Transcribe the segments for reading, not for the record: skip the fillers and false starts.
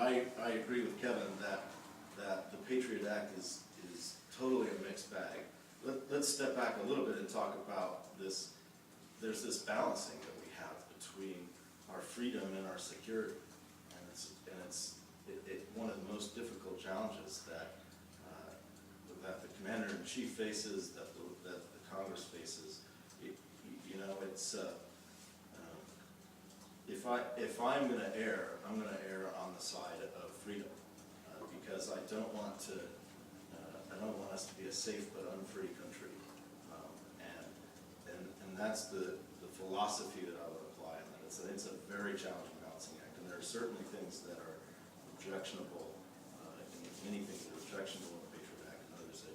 I agree with Kevin that the Patriot Act is totally a mixed bag. Let's step back a little bit and talk about this. There's this balancing that we have between our freedom and our security, and it's one of the most difficult challenges that the commander-in-chief faces, that the Congress faces. You know, it's if I'm going to err, I'm going to err on the side of freedom, because I don't want us to be a safe but unfree country, and that's the philosophy that I would apply in that. It's a very challenging balancing act, and there are certainly things that are objectionable, and many things that are objectionable in the Patriot Act, and others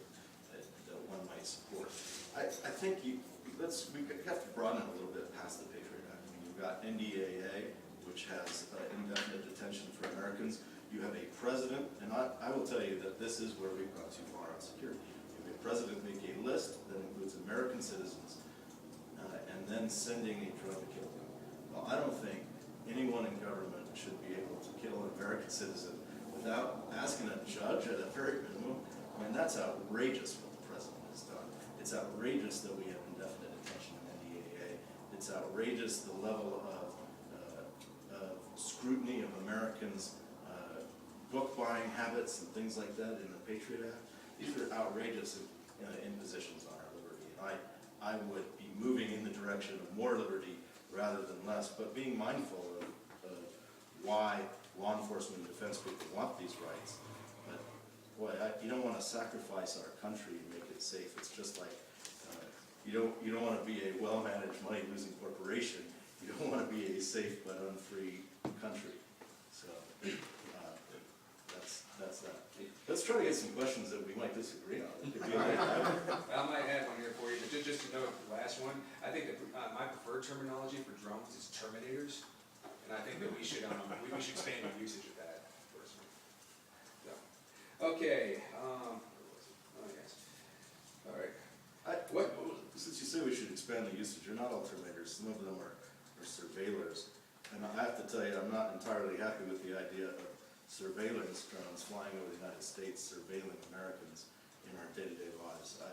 that one might support. I think we have to broaden it a little bit past the Patriot Act. I mean, you've got NDAA, which has indefinite detention for Americans. You have a president, and I will tell you that this is where we've gone too far on security. You have a president make a list that includes American citizens, and then sending a drone to kill them. Well, I don't think anyone in government should be able to kill an American citizen without asking a judge at a very minimum. I mean, that's outrageous what the president has done. It's outrageous that we have indefinite detention in NDAA. It's outrageous the level of scrutiny of Americans' book buying habits and things like that in the Patriot Act. These are outrageous impositions on our liberty. And I would be moving in the direction of more liberty rather than less, but being mindful of why law enforcement and defense people want these rights. But boy, you don't want to sacrifice our country and make it safe. It's just like you don't want to be a well-managed, money-losing corporation. You don't want to be a safe but unfree country. So that's that. Let's try to get some questions that we might disagree on. I might add one here for you, but just to note the last one, I think that my preferred terminology for drones is terminators, and I think that we should expand the usage of that personally. So, okay. Yes. All right. Since you say we should expand the usage, they're not alternators. Some of them are surveillers. And I have to tell you, I'm not entirely happy with the idea of surveillance drones flying over the United States, surveilling Americans in our day-to-day lives. I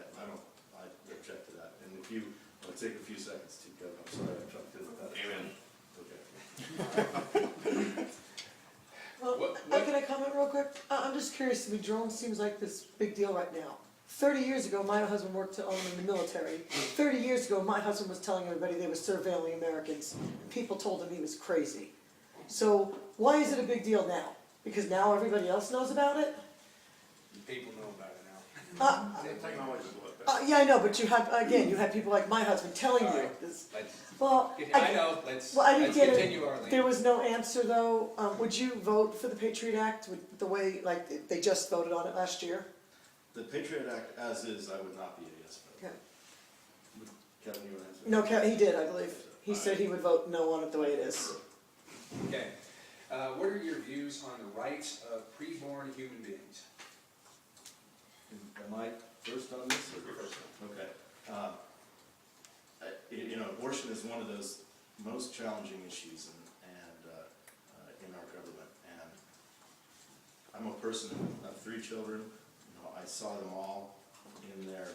object to that. And if you want to take a few seconds to go, I'm sorry, I'm trying to with that. Amen. Okay. Well, can I comment real quick? I'm just curious. I mean, drones seems like this big deal right now. 30 years ago, my husband worked in the military. 30 years ago, my husband was telling everybody they were surveilling Americans. People told him he was crazy. So why is it a big deal now? Because now everybody else knows about it? People know about it now. Technology is a little bit. Yeah, I know, but you had people like my husband telling All you right. this. I know. Let's continue our lane. There was no answer though. Would you vote for the Patriot Act with the way, like, they just voted on it last year? The Patriot Act, as is, I would not be a yes vote. Okay. Kevin, you want to answer? No, he did, I believe. He said he would vote no on it the way it is. Okay. What are your views on the rights of preborn human beings? Am I first on this? Okay. You know, abortion is one of those most challenging issues in our government. And I'm a person of 3 children. You know, I saw them all in their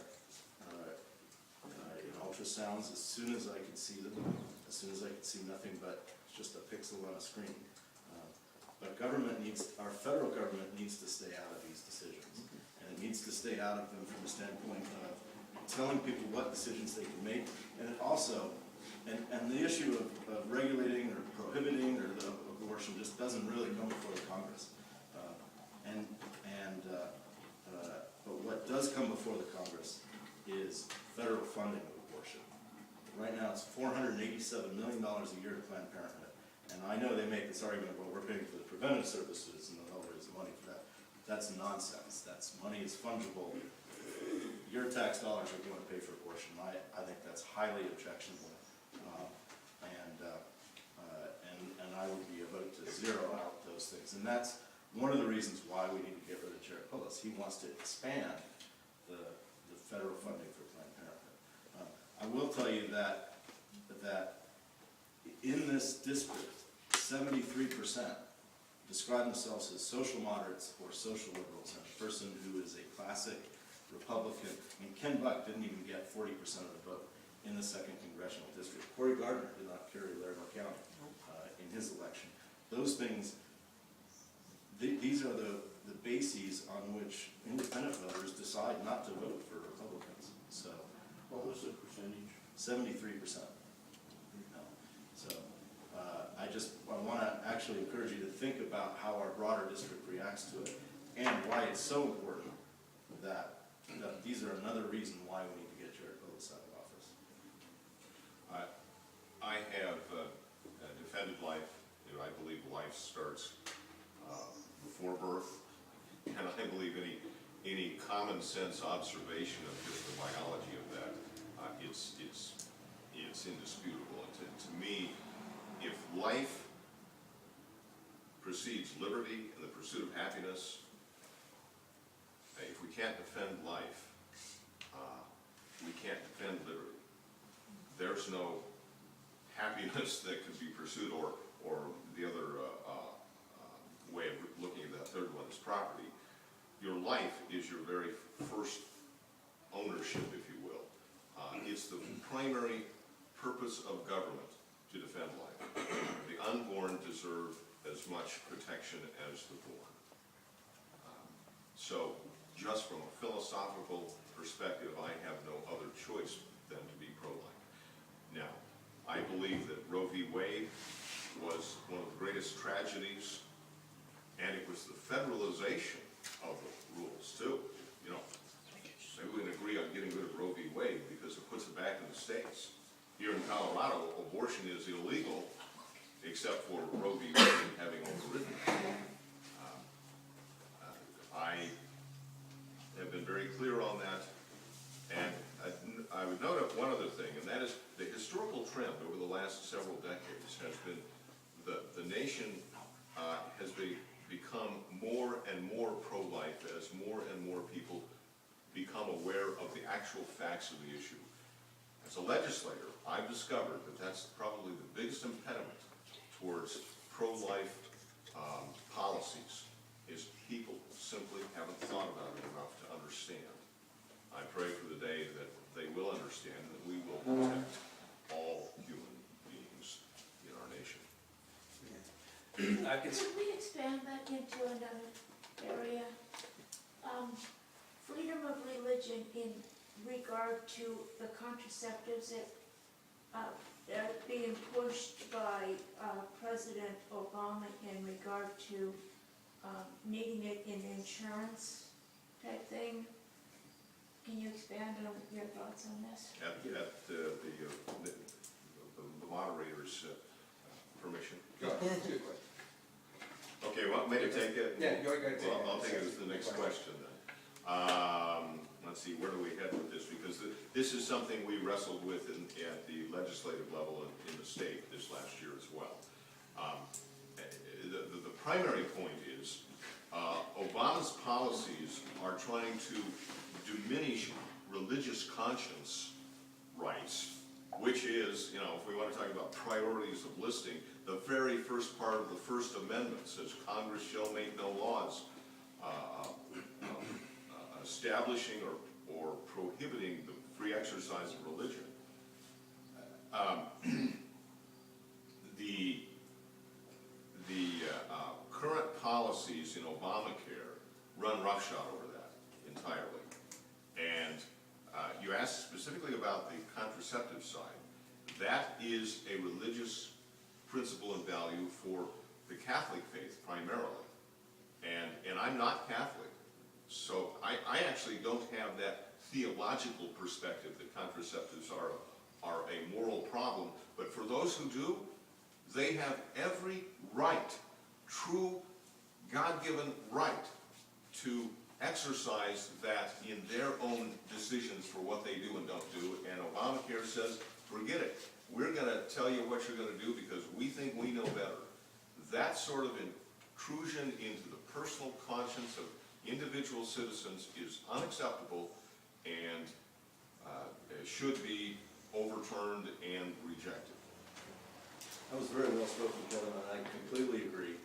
ultrasounds as soon as I could see them, as soon as I could see nothing but just a pixel on a screen. But our federal government needs to stay out of these decisions. And it needs to stay out of them from the standpoint of telling people what decisions they can make. And it also, and the issue of regulating or prohibiting or the abortion just doesn't really come before the Congress. But what does come before the Congress is federal funding of abortion. Right now it's $487 million a year to Planned Parenthood. And I know they make this argument, well, we're paying for the preventive services and they'll raise the money for that. That's nonsense. Money is fungible. Your tax dollars are going to pay for abortion. I think that's highly objectionable. And I would be a vote to zero out those things. And that's one of the reasons why we need to get rid of Jared Polis. He wants to expand the federal funding for Planned Parenthood. I will tell you that in this district, 73% describe themselves as social moderates or social liberals, and a person who is a classic Republican. I mean, Ken Buck didn't even get 40% of the vote in the 2nd Congressional District. Cory Gardner did not carry Larimer County in his election. Those things, these are the bases on which independent voters decide not to vote for Republicans. So, What was the percentage? 73%. So, I want to actually encourage you to think about how our broader district reacts to it, and why it's so important that these are another reason why we need to get Jared Polis out of office. I have defended life. You know, I believe life starts before birth, and I believe any common sense observation of just the biology of that, it's indisputable. And to me, if life precedes liberty and the pursuit of happiness, if we can't defend life, we can't defend liberty. There's no happiness that could be pursued, or the other way of looking at that third one is property. Your life is your very first ownership, if you will. It's the primary purpose of government to defend life. The unborn deserve as much protection as the born. So, just from a philosophical perspective, I have no other choice than to be pro-life. Now, I believe that Roe v. Wade was one of the greatest tragedies, and it was the federalization of the rules too. You know, maybe we can agree on getting rid of Roe v. Wade because it puts it back in the states. Here in Colorado, abortion is illegal, except for Roe v. Wade having overridden it. I have been very clear on that, and I would note one other thing, and that is the historical trend over the last several decades has been the nation has become more and more pro-life as more and more people become aware of the actual facts of the issue. As a legislator, I've discovered that that's probably the biggest impediment towards pro-life policies, is people simply haven't thought about it enough to understand. I pray for the day that they will understand that we will protect all human beings in our nation. Could we expand that into another area? Freedom of religion in regard to the contraceptives that are being pushed by President Obama in regard to needing it in insurance type thing. Can you expand on your thoughts on this? At the moderator's permission. Go ahead. Good question. Okay, well, may I take it? Yeah, go ahead. Well, I'll take it as the next question then. Let's see, where do we head with this? Because this is something we wrestled with at the legislative level in the state this last year as well. The primary point is Obama's policies are trying to diminish religious conscience rights, which is, you know, if we want to talk about priorities of listing, the very first part of the First Amendment says Congress shall make no laws establishing or prohibiting the free exercise of religion. The current policies in Obamacare run roughshod over that entirely. And you asked specifically about the contraceptive side. That is a religious principle and value for the Catholic faith primarily. And I'm not Catholic, so I actually don't have that theological perspective that contraceptives are a moral problem. But for those who do, they have every right, true God-given right, to exercise that in their own decisions for what they do and don't do. And Obamacare says, forget it. We're going to tell you what you're going to do because we think we know better. That sort of intrusion into the personal conscience of individual citizens is unacceptable and should be overturned and rejected. That was very well spoken, Kevin, and I completely agree.